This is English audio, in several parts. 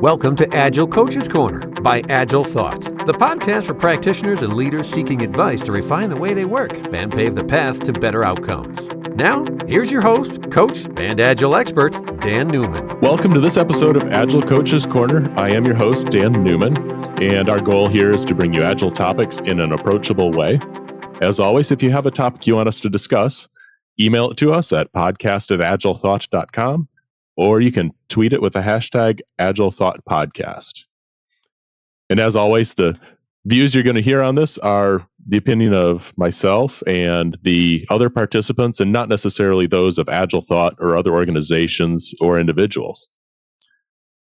Welcome to Agile Coaches Corner by AgileThought, the podcast for practitioners and leaders seeking advice to refine the way they work and pave the path to better outcomes. Now, here's your host, coach, and Agile expert, Dan Neumann. Welcome to this episode of Agile Coaches Corner. I am your host, Dan Neumann, and our goal here is to bring you Agile topics in an approachable way. As always, if you have a topic you want us to discuss, email it to us at podcast@agilethought.com, or you can tweet it with the hashtag AgileThoughtPodcast. And as always, the views you're going to hear on this are the opinion of myself and the other participants, and not necessarily those of AgileThought or other organizations or individuals.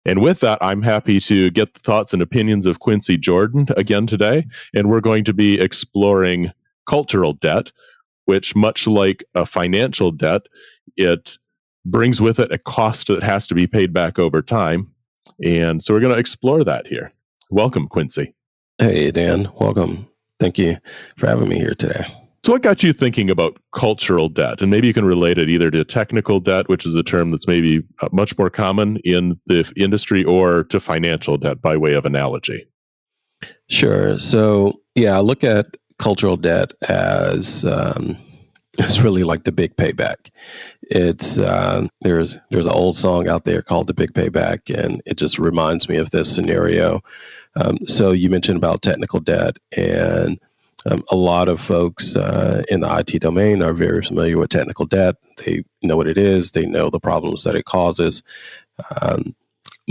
And with that, I'm happy to get the thoughts and opinions of Quincy Jordan again today, and we're going to be exploring cultural debt, which, much like a financial debt, it brings with it a cost that has to be paid back over time. And so we're going to explore that here. Welcome, Quincy. Hey, Dan. Welcome. Thank you for having me here today. So what got you thinking about cultural debt? And maybe you can relate it either to technical debt, which is a term that's maybe much more common in the industry, or to financial debt by way of analogy. Sure. So, I look at cultural debt as it's really like the big payback. It's there's an old song out there called "The Big Payback," and it just reminds me of this scenario. So you mentioned about technical debt, and a lot of folks in the IT domain are very familiar with technical debt. They know what it is. They know the problems that it causes.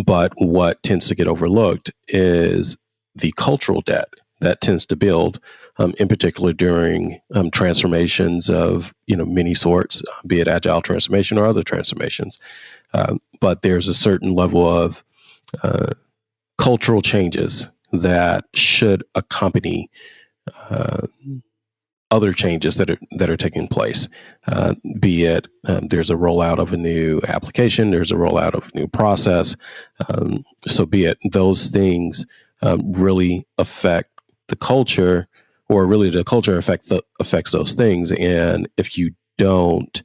But what tends to get overlooked is the cultural debt that tends to build, in particular during transformations of many sorts, be it agile transformation or other transformations. But there's a certain level of cultural changes that should accompany other changes that are taking place. Be it there's a rollout of a new application, there's a rollout of a new process. So be it those things really affect the culture, or really the culture affects those things. And if you don't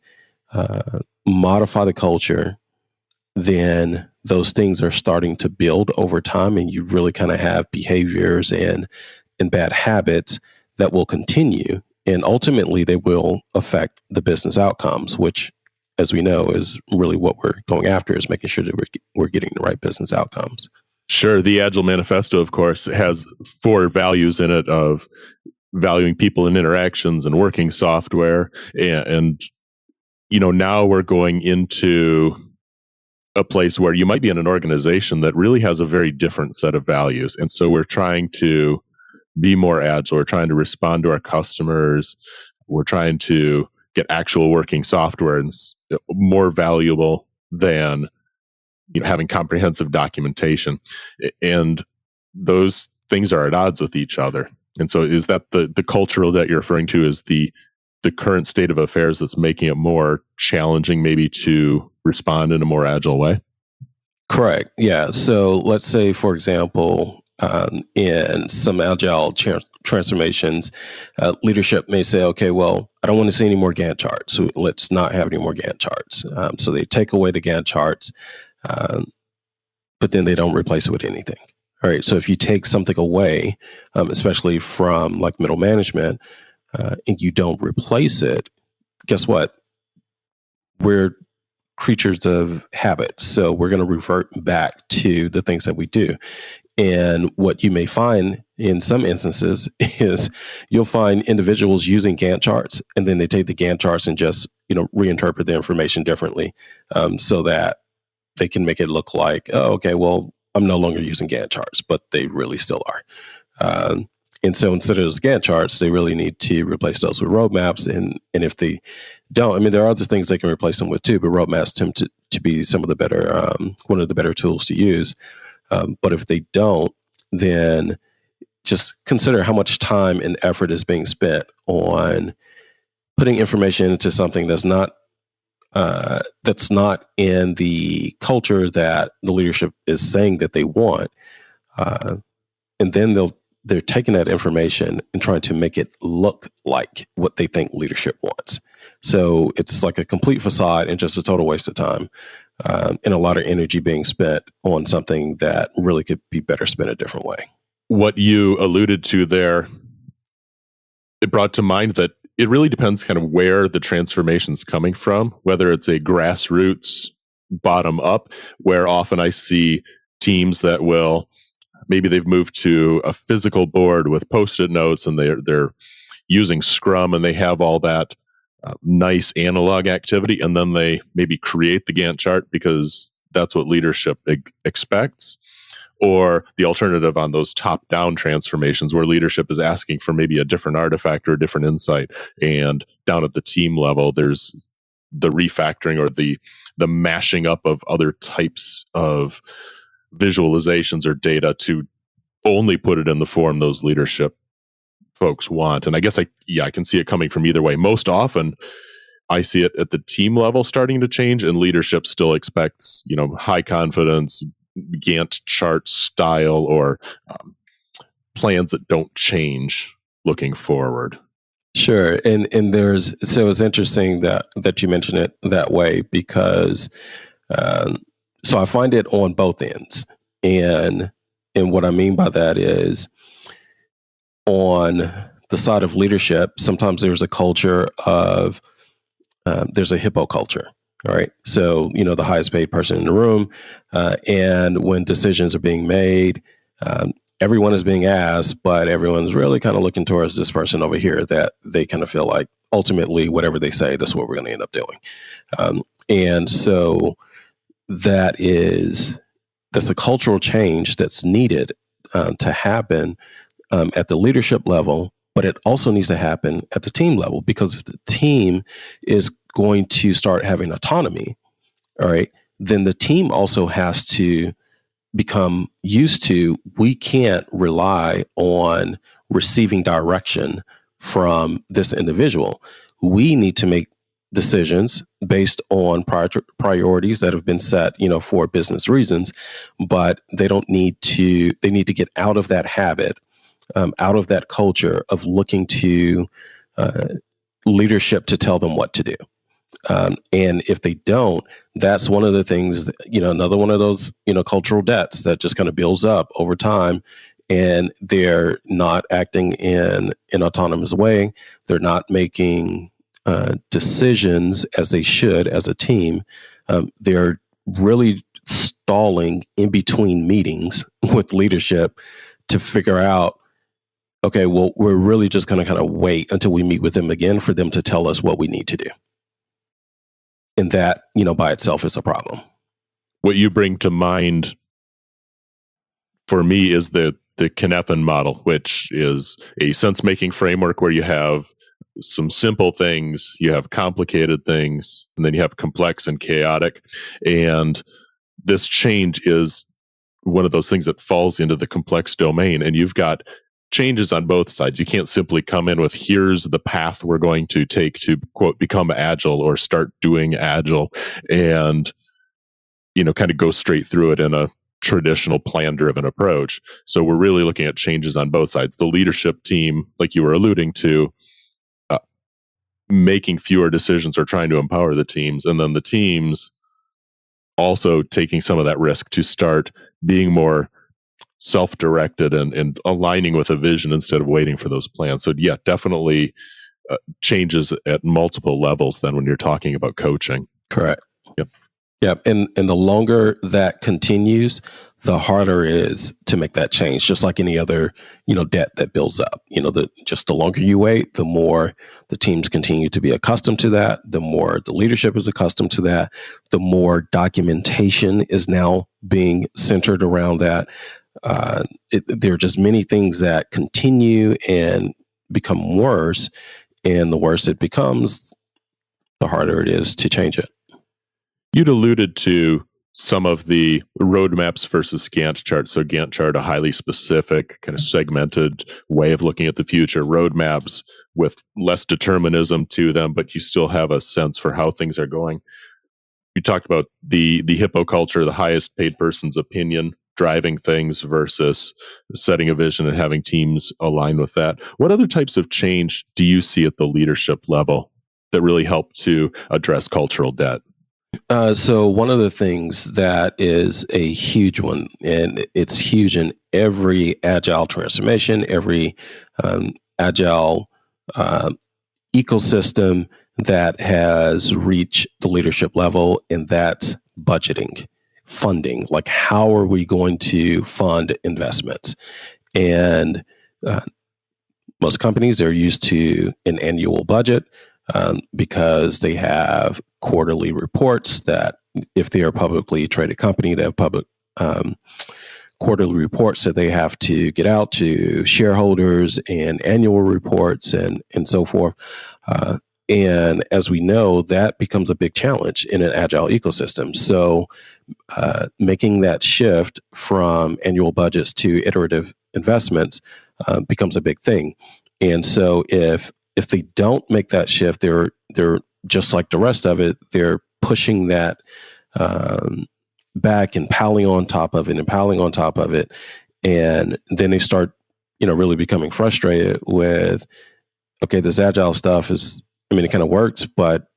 modify the culture, then those things are starting to build over time, and you really kind of have behaviors and bad habits that will continue. And ultimately, they will affect the business outcomes, which, as we know, is really what we're going after, is making sure that we're getting the right business outcomes. Sure. The Agile Manifesto, of course, has 4 values in it of valuing people and interactions and working software. And now we're going into a place where you might be in an organization that really has a very different set of values. And so we're trying to be more agile. We're trying to respond to our customers. We're trying to get actual working software, and more valuable than having comprehensive documentation. And those things are at odds with each other. And so is that the cultural that you're referring to, is the current state of affairs that's making it more challenging maybe to respond in a more agile way? Correct. Yeah. So let's say, for example, in some agile transformations, leadership may say, okay, well, I don't want to see any more Gantt charts. So let's not have any more Gantt charts. So they take away the Gantt charts, but then they don't replace it with anything. All right. So if you take something away, especially from like middle management, and you don't replace it, guess what? We're creatures of habit. So we're going to revert back to the things that we do. And what you may find in some instances is you'll find individuals using Gantt charts, and then they take the Gantt charts and just reinterpret the information differently, so that they can make it look like, oh, okay, well, I'm no longer using Gantt charts, but they really still are. And so instead of those Gantt charts, they really need to replace those with roadmaps. And if they don't, there are other things they can replace them with too, but roadmaps tend to be some of the better, one of the better tools to use. But if they don't, then just consider how much time and effort is being spent on putting information into something that's not in the culture that the leadership is saying that they want. And then they're taking that information and trying to make it look like what they think leadership wants. So it's like a complete facade and just a total waste of time, and a lot of energy being spent on something that really could be better spent a different way. What you alluded to there, it brought to mind that it really depends kind of where the transformation's coming from, whether it's a grassroots bottom up, where often I see teams that will, maybe they've moved to a physical board with Post-it notes and they're using Scrum and they have all that nice analog activity, and then they maybe create the Gantt chart because that's what leadership expects. Or the alternative on those top-down transformations where leadership is asking for maybe a different artifact or a different insight. And down at the team level, there's the refactoring or the mashing up of other types of visualizations or data to only put it in the form those leadership folks want. And I guess I can see it coming from either way. Most often, I see it at the team level starting to change, and leadership still expects, high confidence, Gantt chart style or plans that don't change looking forward. Sure. And so it's interesting that you mention it that way because so I find it on both ends. And what I mean by that is on the side of leadership, sometimes there's a culture of there's a hippo culture. All right. So, the highest paid person in the room. And when decisions are being made, everyone is being asked, but everyone's really kind of looking towards this person over here that they kind of feel like ultimately whatever they say, that's what we're going to end up doing. And so that's a cultural change that's needed to happen at the leadership level, but it also needs to happen at the team level, because if the team is going to start having autonomy, all right, then the team also has to become used to, we can't rely on receiving direction from this individual. We need to make decisions based on priorities that have been set, for business reasons, but they need to get out of that habit, out of that culture of looking to leadership to tell them what to do. And if they don't, that's one of the things, another one of those, cultural debts that just kind of builds up over time, and they're not acting in an autonomous way. They're not making decisions as they should as a team. They're really stalling in between meetings with leadership to figure out, okay, well, we're really just going to kind of wait until we meet with them again for them to tell us what we need to do. And that, by itself is a problem. What you bring to mind for me is the Kneffen model, which is a sense-making framework where you have some simple things, you have complicated things, and then you have complex and chaotic. And this change is one of those things that falls into the complex domain, and you've got changes on both sides. You can't simply come in with, here's the path we're going to take to, quote, become agile or start doing agile, and kind of go straight through it in a traditional plan-driven approach. So we're really looking at changes on both sides. The leadership team, like you were alluding to, making fewer decisions or trying to empower the teams, and then the teams also taking some of that risk to start being more self-directed and aligning with a vision instead of waiting for those plans. So yeah, definitely changes at multiple levels then when you're talking about coaching. Correct. Yep. Yeah. And the longer that continues, the harder it is to make that change, just like any other, debt that builds up. The longer you wait, the more the teams continue to be accustomed to that, the more the leadership is accustomed to that, the more documentation is now being centered around that. There are just many things that continue and become worse, and the worse it becomes, the harder it is to change it. You'd alluded to some of the roadmaps versus Gantt charts. So Gantt chart, a highly specific, kind of segmented way of looking at the future. Roadmaps with less determinism to them, but you still have a sense for how things are going. You talked about the hippo culture, the highest paid person's opinion driving things versus setting a vision and having teams align with that. What other types of change do you see at the leadership level that really help to address cultural debt? So one of the things that is a huge one, and it's huge in every agile transformation, every agile ecosystem that has reached the leadership level, and that's budgeting, funding. Like, how are we going to fund investments? And most companies are used to an annual budget because they have quarterly reports that, if they are a publicly traded company, they have public quarterly reports that they have to get out to shareholders, and annual reports, and so forth. And as we know, that becomes a big challenge in an agile ecosystem. So making that shift from annual budgets to iterative investments becomes a big thing. And so if they don't make that shift, they're just like the rest of it, they're pushing that back and piling on top of it and piling on top of it. And then they start, really becoming frustrated with, okay, this agile stuff it kind of works, but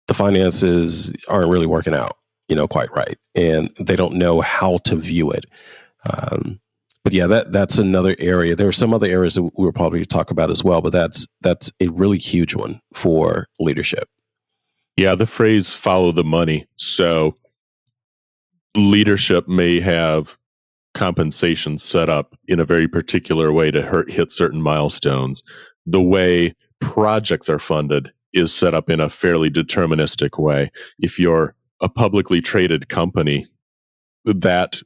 the finances aren't really working out, quite right. And they don't know how to view it. But yeah, that's another area. There are some other areas that we'll probably talk about as well, but that's a really huge one for leadership. Yeah, the phrase "follow the money." So leadership may have compensation set up in a very particular way to hit certain milestones. The way projects are funded is set up in a fairly deterministic way. If you're a publicly traded company, that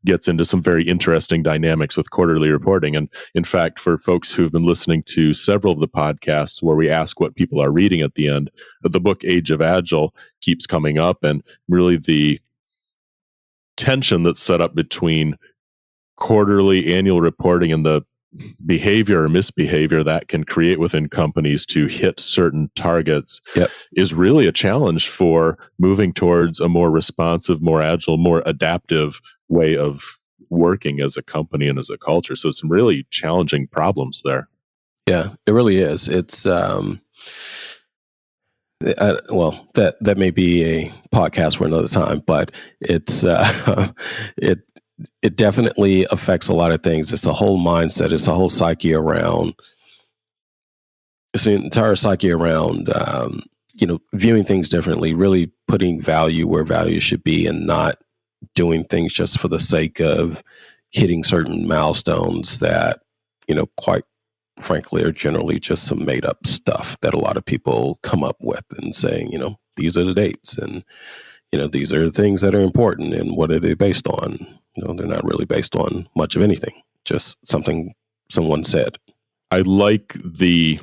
gets into some very interesting dynamics with quarterly reporting. And in fact, for folks who've been listening to several of the podcasts where we ask what people are reading at the end, the book Age of Agile keeps coming up, and really the tension that's set up between quarterly annual reporting and the behavior or misbehavior that can create within companies to hit certain targets is really a challenge for moving towards a more responsive, more agile, more adaptive way of working as a company and as a culture. So some really challenging problems there. Yeah, it really is. It's well, that may be a podcast for another time, but it's it definitely affects a lot of things. It's a whole mindset. It's a whole psyche around. It's an entire psyche around, viewing things differently, really putting value where value should be, and not doing things just for the sake of hitting certain milestones that, quite frankly, are generally just some made up stuff that a lot of people come up with and saying, these are the dates, and, these are the things that are important, and what are they based on? They're not really based on much of anything, just something someone said. I like the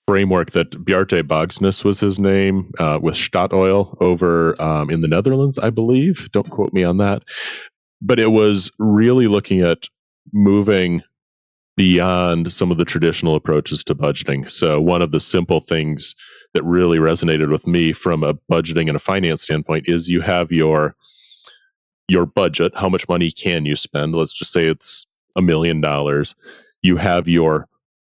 framework that Bjarte Bogsnes was his name, with Statoil over in the Netherlands, I believe. Don't quote me on that. But it was really looking at moving beyond some of the traditional approaches to budgeting. So one of the simple things that really resonated with me from a budgeting and a finance standpoint is you have your budget. How much money can you spend? Let's just say it's $1 million. You have your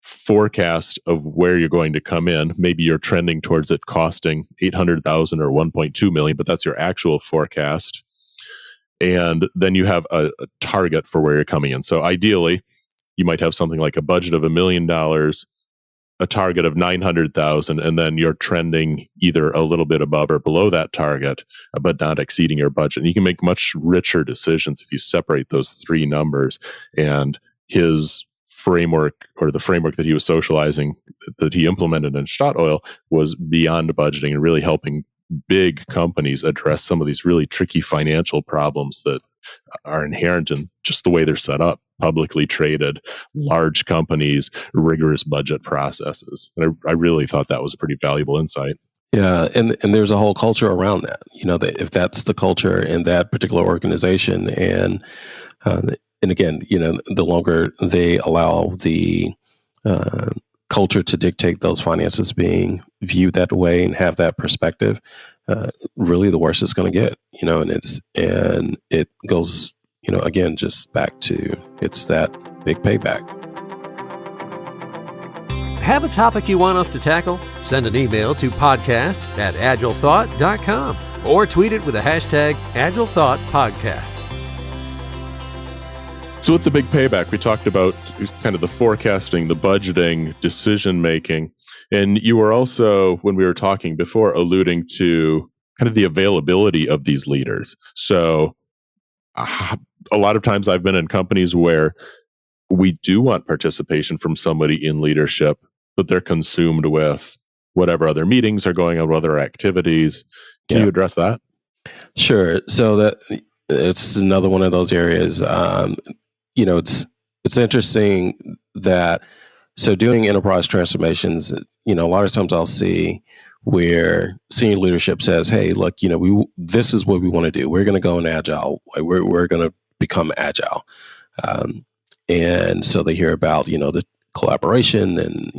forecast of where you're going to come in. Maybe you're trending towards it costing $800,000 or $1.2 million, but that's your actual forecast. And then you have a target for where you're coming in. So ideally, you might have something like a budget of $1 million, a target of $900,000, and then you're trending either a little bit above or below that target, but not exceeding your budget. And you can make much richer decisions if you separate those three numbers. And his framework, or the framework that he was socializing, that he implemented in Statoil, was beyond budgeting and really helping big companies address some of these really tricky financial problems that are inherent in just the way they're set up. Publicly traded, large companies, rigorous budget processes. And I really thought that was a pretty valuable insight. Yeah, and there's a whole culture around that. That if that's the culture in that particular organization, and again, the longer they allow the culture to dictate those finances being viewed that way and have that perspective, really the worse it's going to get, and it goes, again, just back to it's that big payback. Have a topic you want us to tackle? Send an email to podcast@agilethought.com or tweet it with the hashtag AgileThoughtPodcast. So with the big payback, we talked about kind of the forecasting, the budgeting, decision making. And you were also, when we were talking before, alluding to kind of the availability of these leaders. So a lot of times I've been in companies where we do want participation from somebody in leadership, but they're consumed with whatever other meetings are going on, other activities. Can you address that? Sure. So that it's another one of those areas. It's interesting that, so doing enterprise transformations, a lot of times I'll see where senior leadership says, "Hey, look, this is what we want to do. We're going to go in agile. We're going to become agile." And so they hear about, the collaboration and,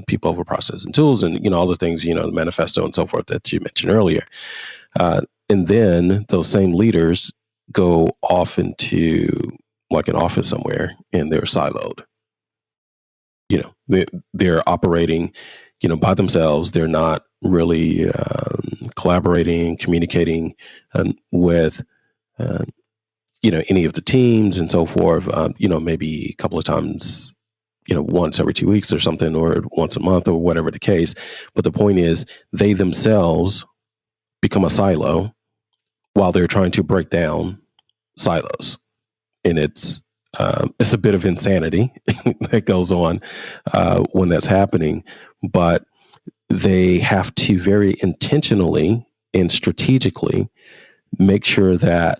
people over process and tools and, all the things, the manifesto and so forth that you mentioned earlier. And then those same leaders go off into like an office somewhere and they're siloed. They're operating, by themselves. They're not really collaborating, communicating with, any of the teams and so forth. Maybe a couple of times, once every 2 weeks or something, or once a month or whatever the case. But the point is, they themselves become a silo while they're trying to break down silos. And it's a bit of insanity that goes on when that's happening. But they have to very intentionally and strategically make sure that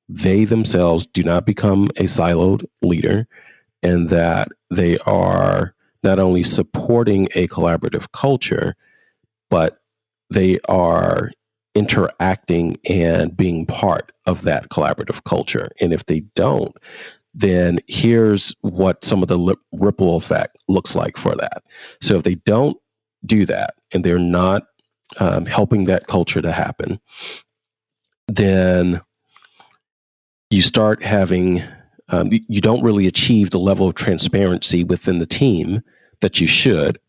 they themselves do not become a siloed leader, and that they are not only supporting a collaborative culture, but they are interacting and being part of that collaborative culture. And if they don't, then here's what some of the ripple effect looks like for that. So if they don't do that and they're not helping that culture to happen, then you start having, you don't really achieve the level of transparency within the team that you should.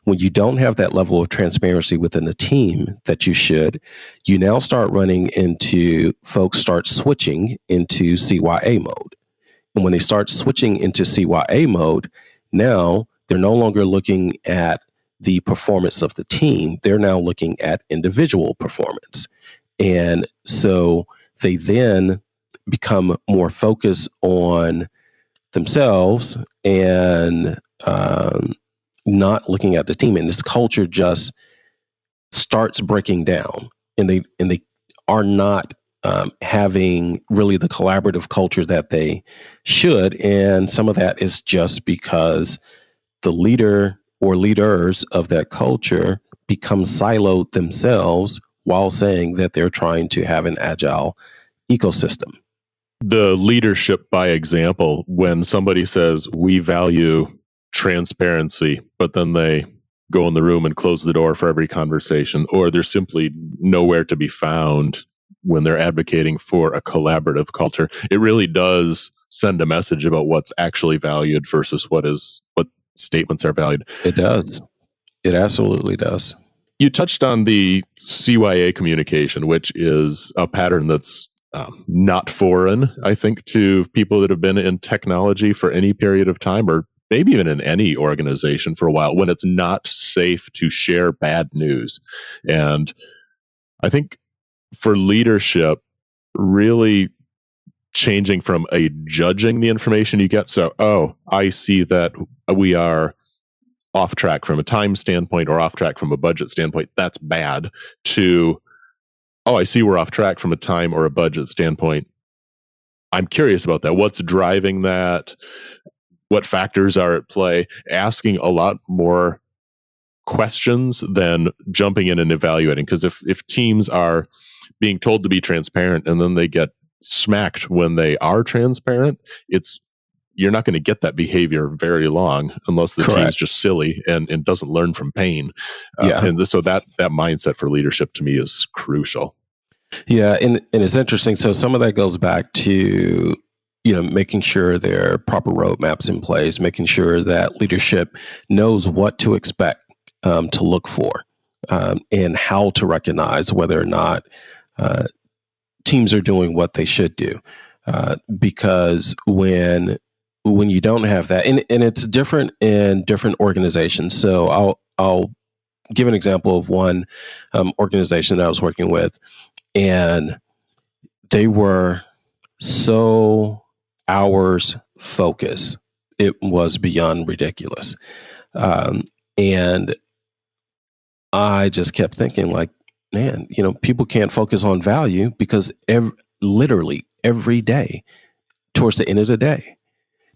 When you don't have that level of transparency within the team that you should, you now start running into folks start switching into CYA mode. And when they start switching into CYA mode, now they're no longer looking at the performance of the team. They're now looking at individual performance. And so they then become more focused on themselves and not looking at the team. And this culture just starts breaking down, and they are not having really the collaborative culture that they should. And some of that is just because the leader or leaders of that culture become siloed themselves while saying that they're trying to have an agile ecosystem. The leadership by example, when somebody says we value transparency, but then they go in the room and close the door for every conversation, or they're simply nowhere to be found when they're advocating for a collaborative culture, it really does send a message about what's actually valued versus what statements are valued. It does. It absolutely does. You touched on the CYA communication, which is a pattern that's not foreign, I think, to people that have been in technology for any period of time, or maybe even in any organization for a while, when it's not safe to share bad news. And I think for leadership, really changing from a judging the information you get. So, I see that we are off track from a time standpoint or off track from a budget standpoint. That's bad. To, I see we're off track from a time or a budget standpoint. I'm curious about that. What's driving that? What factors are at play? Asking a lot more questions than jumping in and evaluating. Because if teams are being told to be transparent and then they get smacked when they are transparent, it's you're not going to get that behavior very long unless the Correct. team's just silly and doesn't learn from pain. Yeah. And so that mindset for leadership to me is crucial. Yeah, and it's interesting. So some of that goes back to, making sure there are proper roadmaps in place, making sure that leadership knows what to expect, to look for, and how to recognize whether or not teams are doing what they should do. Because when you don't have that, and it's different in different organizations. So I'll give an example of one organization that I was working with, and they were so hours focused, it was beyond ridiculous. And I just kept thinking, like, man, people can't focus on value because literally every day, towards the end of the day,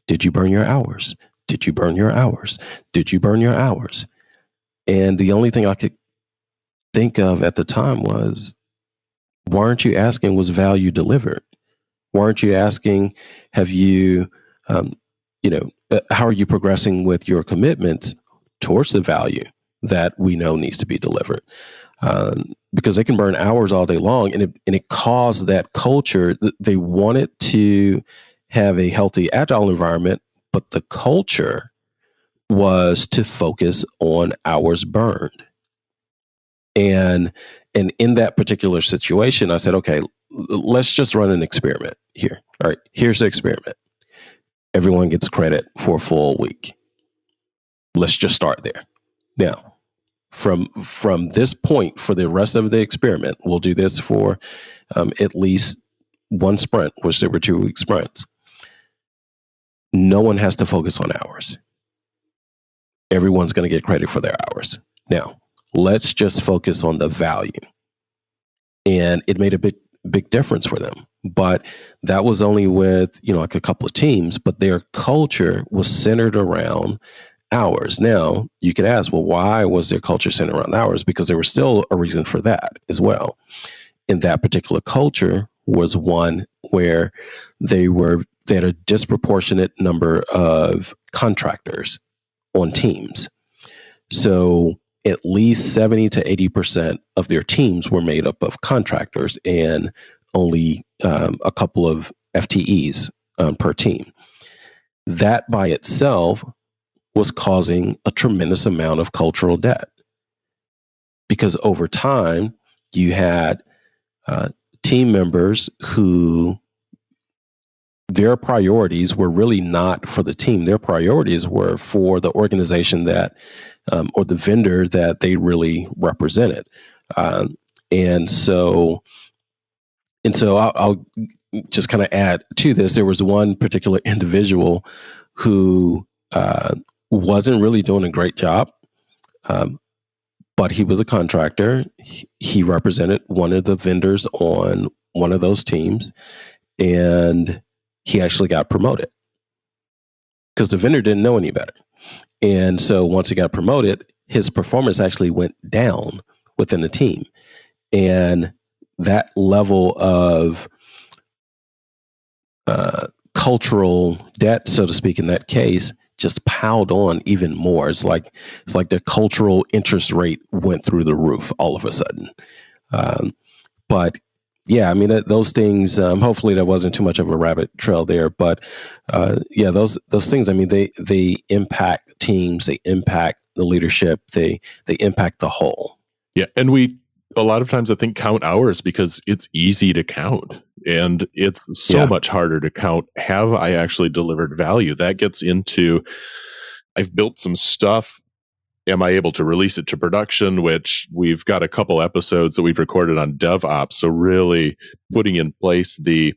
did you burn your hours? Did you burn your hours? Did you burn your hours? And the only thing I could think of at the time was, why aren't you asking, was value delivered? Why aren't you asking, have you, how are you progressing with your commitments towards the value that we know needs to be delivered? Because they can burn hours all day long, and it caused that culture. They wanted to have a healthy, agile environment, but the culture was to focus on hours burned. And in that particular situation, I said, okay, let's just run an experiment here. All right, here's the experiment. Everyone gets credit for a full week. Let's just start there. Now, from this point, for the rest of the experiment, we'll do this for at least one sprint, which there were 2-week sprints. No one has to focus on hours. Everyone's going to get credit for their hours. Now, let's just focus on the value. And it made a big difference for them. But that was only with, like a couple of teams, but their culture was centered around hours. Now, you could ask, well, why was their culture centered around hours? Because there was still a reason for that as well. And that particular culture was one where they had a disproportionate number of contractors on teams. So at least 70 to 80% of their teams were made up of contractors and only a couple of FTEs per team. That by itself was causing a tremendous amount of cultural debt, because over time you had team members who their priorities were really not for the team. Their priorities were for the organization that, or the vendor that they really represented. And so I'll just kind of add to this. There was one particular individual who wasn't really doing a great job, but he was a contractor. He represented one of the vendors on one of those teams, and he actually got promoted because the vendor didn't know any better. And so once he got promoted, his performance actually went down within the team. And that level of cultural debt, so to speak, in that case, just piled on even more. It's like the cultural interest rate went through the roof all of a sudden. But yeah, I mean, those things, hopefully that wasn't too much of a rabbit trail there, but yeah, those things, I mean, they impact teams, they impact the leadership, they impact the whole. Yeah. And a lot of times I think count hours because it's easy to count, and it's so much harder to count. Have I actually delivered value? That gets into, I've built some stuff. Am I able to release it to production? Which we've got a couple episodes that we've recorded on DevOps. So really putting in place the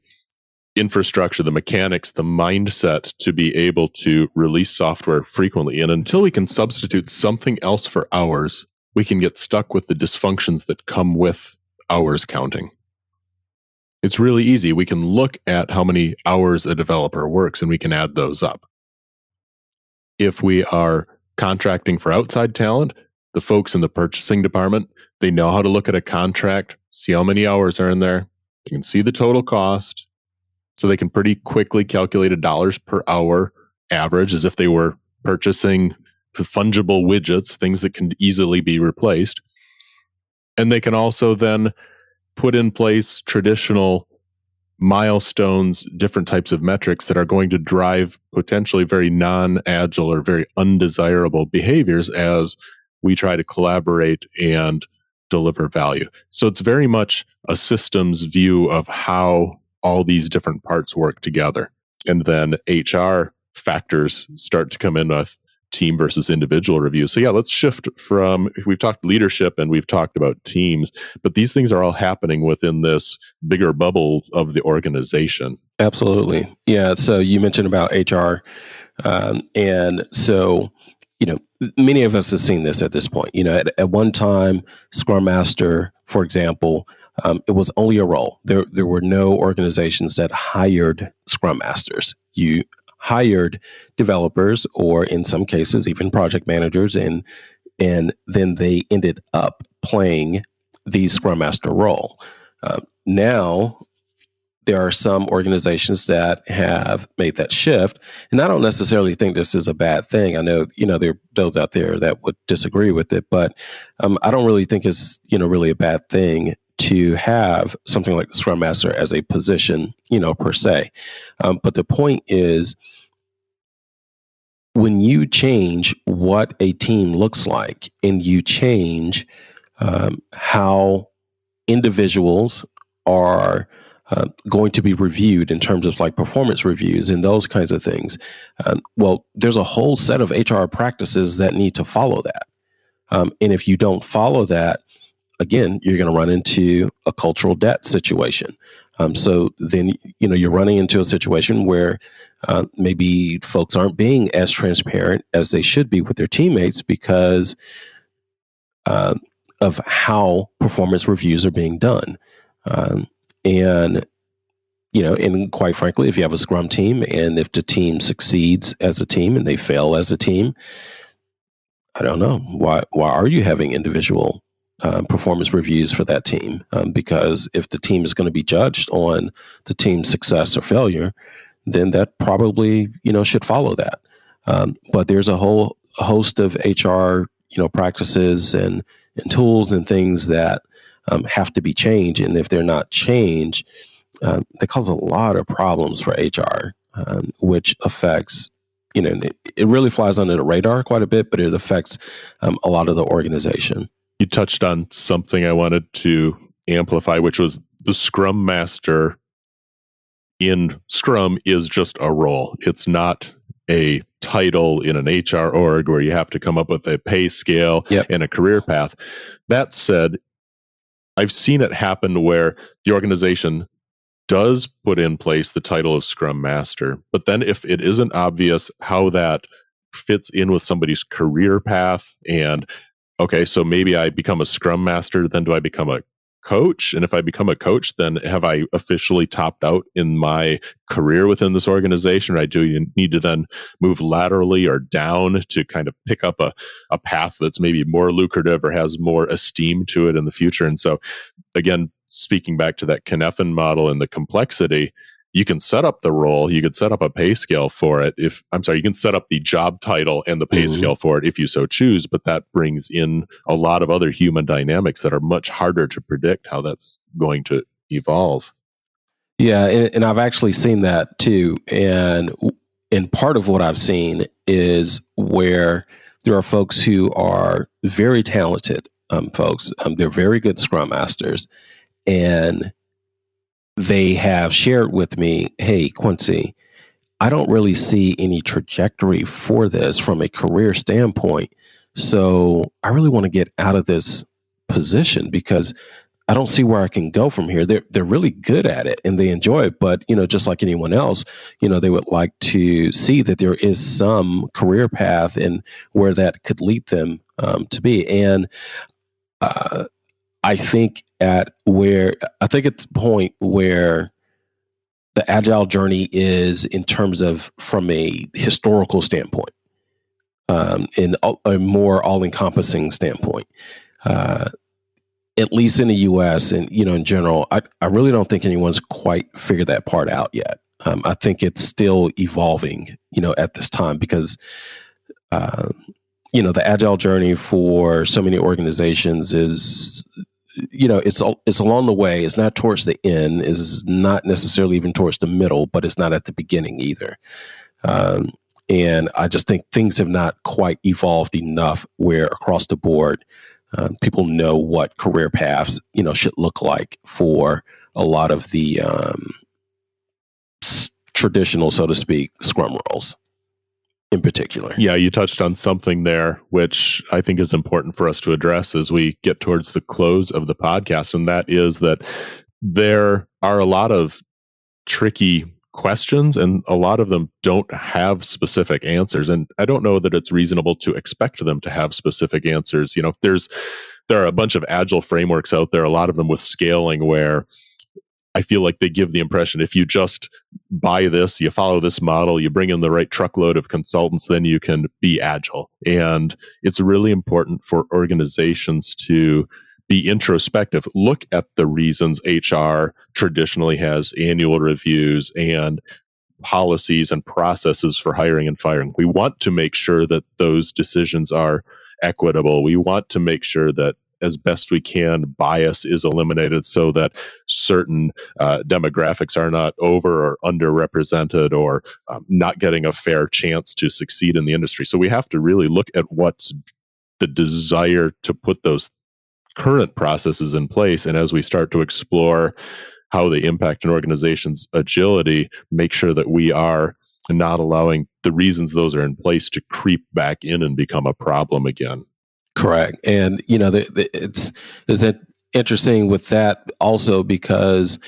infrastructure, the mechanics, the mindset to be able to release software frequently. And until we can substitute something else for hours, we can get stuck with the dysfunctions that come with hours counting. It's really easy. We can look at how many hours a developer works and we can add those up. If we are contracting for outside talent, the folks in the purchasing department, they know how to look at a contract, see how many hours are in there. They can see the total cost. So they can pretty quickly calculate a dollars per hour average as if they were purchasing fungible widgets, things that can easily be replaced. And they can also then put in place traditional milestones, different types of metrics that are going to drive potentially very non-agile or very undesirable behaviors as we try to collaborate and deliver value. So it's very much a systems view of how all these different parts work together. And then HR factors start to come in with team versus individual review. So yeah, let's shift from, we've talked leadership and we've talked about teams, but these things are all happening within this bigger bubble of the organization. Absolutely. Yeah. So you mentioned about HR. And so, many of us have seen this at this point. At one time, Scrum Master, for example, it was only a role. There were no organizations that hired Scrum Masters. You hired developers, or in some cases, even project managers, and then they ended up playing the Scrum Master role. Now, there are some organizations that have made that shift, and I don't necessarily think this is a bad thing. I know, there are those out there that would disagree with it, but I don't really think it's, really a bad thing to have something like the Scrum Master as a position, per se. But the point is, when you change what a team looks like and you change how individuals are going to be reviewed in terms of like performance reviews and those kinds of things, well, there's a whole set of HR practices that need to follow that. And if you don't follow that, again, you're going to run into a cultural debt situation. So then, you're running into a situation where maybe folks aren't being as transparent as they should be with their teammates because of how performance reviews are being done. And quite frankly, if you have a Scrum team and if the team succeeds as a team and they fail as a team, I don't know, why are you having individual performance reviews for that team? Because if the team is going to be judged on the team's success or failure, then that probably, should follow that. But there's a whole host of HR, practices and tools and things that have to be changed. And if they're not changed, they cause a lot of problems for HR, which affects, it really flies under the radar quite a bit, but it affects a lot of the organization. You touched on something I wanted to amplify, which was the Scrum Master in Scrum is just a role. It's not a title in an HR org where you have to come up with a pay scale and a career path. That said, I've seen it happen where the organization does put in place the title of Scrum Master, but then if it isn't obvious how that fits in with somebody's career path, and okay, so maybe I become a Scrum Master, then do I become a coach? And if I become a coach, then have I officially topped out in my career within this organization? Or do you need to then move laterally or down to kind of pick up a path that's maybe more lucrative or has more esteem to it in the future? And so, again, speaking back to that Kneffen model and the complexity, you can set up the role, you could set up a pay scale for it. You can set up the job title and the pay scale for it if you so choose, but that brings in a lot of other human dynamics that are much harder to predict how that's going to evolve. Yeah, and I've actually seen that too. And part of what I've seen is where there are folks who are very talented folks. They're very good Scrum Masters, and they have shared with me, hey, Quincy, I don't really see any trajectory for this from a career standpoint. So I really want to get out of this position because I don't see where I can go from here. They're really good at it and they enjoy it. But, just like anyone else, they would like to see that there is some career path and where that could lead them to be. And I think at the point where the Agile journey is in terms of from a historical standpoint, in a more all-encompassing standpoint, at least in the U.S. and in general, I really don't think anyone's quite figured that part out yet. I think it's still evolving, at this time because the agile journey for so many organizations is, it's along the way. It's not towards the end. It's not necessarily even towards the middle, but it's not at the beginning either. And I just think things have not quite evolved enough where across the board, people know what career paths, should look like for a lot of the traditional, so to speak, Scrum roles in particular. Yeah, you touched on something there, which I think is important for us to address as we get towards the close of the podcast. And that is that there are a lot of tricky questions and a lot of them don't have specific answers. And I don't know that it's reasonable to expect them to have specific answers. There are a bunch of agile frameworks out there, a lot of them with scaling, where I feel like they give the impression if you just buy this, you follow this model, you bring in the right truckload of consultants, then you can be agile. And it's really important for organizations to be introspective, look at the reasons HR traditionally has annual reviews and policies and processes for hiring and firing. We want to make sure that those decisions are equitable. We want to make sure that as best we can, bias is eliminated so that certain demographics are not over or underrepresented or not getting a fair chance to succeed in the industry. So we have to really look at what's the desire to put those current processes in place. And as we start to explore how they impact an organization's agility, make sure that we are not allowing the reasons those are in place to creep back in and become a problem again. Correct. And, it's interesting with that also because,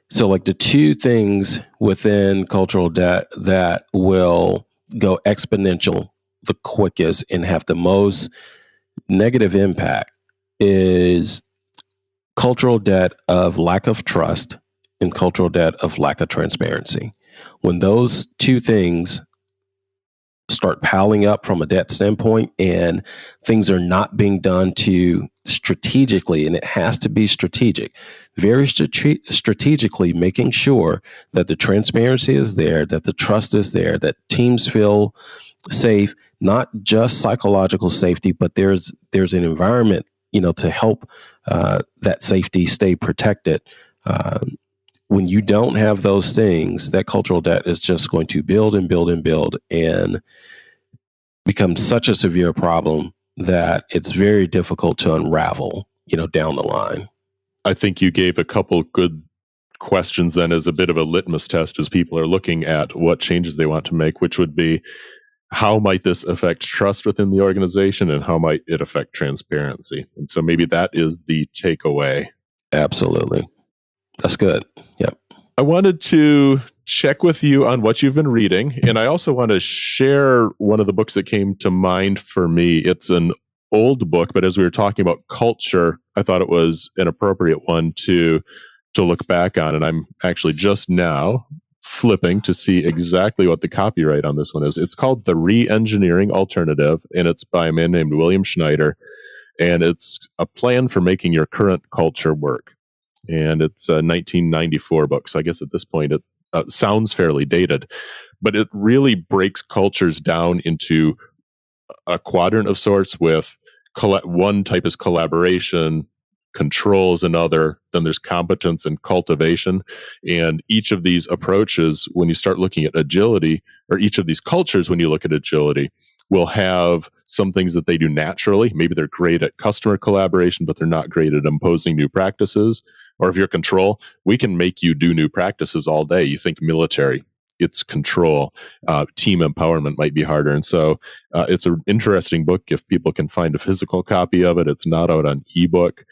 so like the two things within cultural debt that will go exponential the quickest and have the most negative impact is cultural debt of lack of trust and cultural debt of lack of transparency. When those two things start piling up from a debt standpoint and things are not being done to strategically, and it has to be strategic, very strategically making sure that the transparency is there, that the trust is there, that teams feel safe, not just psychological safety, but there's an environment, to help that safety stay protected. When you don't have those things, that cultural debt is just going to build and build and build and become such a severe problem that it's very difficult to unravel, down the line. I think you gave a couple good questions then as a bit of a litmus test as people are looking at what changes they want to make, which would be, how might this affect trust within the organization and how might it affect transparency? And so maybe that is the takeaway. Absolutely. That's good. Yep. I wanted to check with you on what you've been reading. And I also want to share one of the books that came to mind for me. It's an old book, but as we were talking about culture, I thought it was an appropriate one to look back on. And I'm actually just now flipping to see exactly what the copyright on this one is. It's called The Re-Engineering Alternative, and it's by a man named William Schneider. And it's a plan for making your current culture work. And it's a 1994 book. So I guess at this point, it sounds fairly dated, but it really breaks cultures down into a quadrant of sorts with one type is collaboration, control is another, then there's competence and cultivation. And each of these approaches, when you start looking at agility, or each of these cultures, when you look at agility, will have some things that they do naturally. Maybe they're great at customer collaboration, but they're not great at imposing new practices. Or if you're control, we can make you do new practices all day. You think military, it's control. Team empowerment might be harder. And so it's an interesting book if people can find a physical copy of it. It's not out on ebook.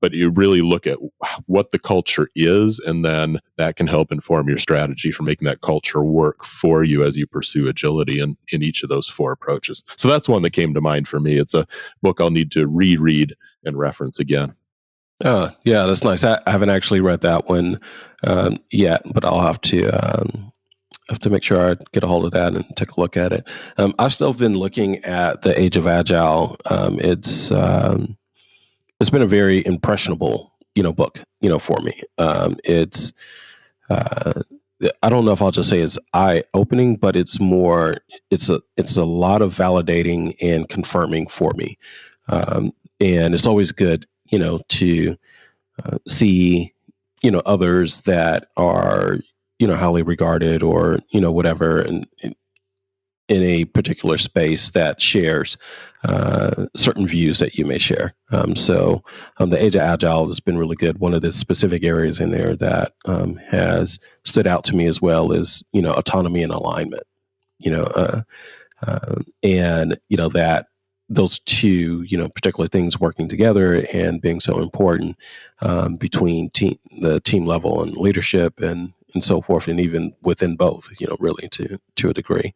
But you really look at what the culture is, and then that can help inform your strategy for making that culture work for you as you pursue agility in each of those four approaches. So that's one that came to mind for me. It's a book I'll need to reread and reference again. Oh, yeah, that's nice. I haven't actually read that one yet, but I'll have to make sure I get a hold of that and take a look at it. I've still been looking at The Age of Agile. It's it's been a very impressionable, book, for me. It's I don't know if I'll just say it's eye-opening, but it's a lot of validating and confirming for me. And it's always good, to see, others that are, highly regarded or, whatever, and in a particular space that shares certain views that you may share. So the Age of Agile has been really good. One of the specific areas in there that has stood out to me as well is, autonomy and alignment, and, that those two, particular things working together and being so important between the team level and leadership and so forth, and even within both, really to a degree.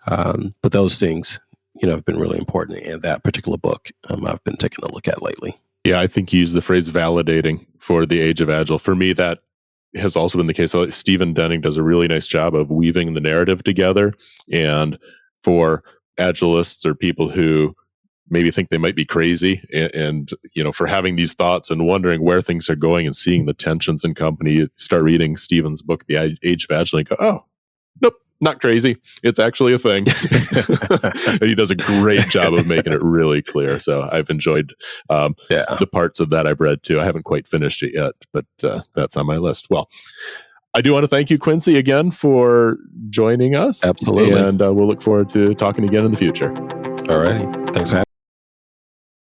But those things, have been really important. And that particular book, I've been taking a look at lately. Yeah, I think you used the phrase validating for the Age of Agile. For me, that has also been the case. Stephen Denning does a really nice job of weaving the narrative together. And for Agilists or people who maybe think they might be crazy and for having these thoughts and wondering where things are going and seeing the tensions in company, you start reading Stephen's book, The Age of Agile, and go, oh, nope, not crazy. It's actually a thing. And he does a great job of making it really clear. So I've enjoyed the parts of that I've read too. I haven't quite finished it yet, but that's on my list. Well, I do want to thank you, Quincy, again for joining us. Absolutely. And we'll look forward to talking again in the future. All righty. Thanks for having me.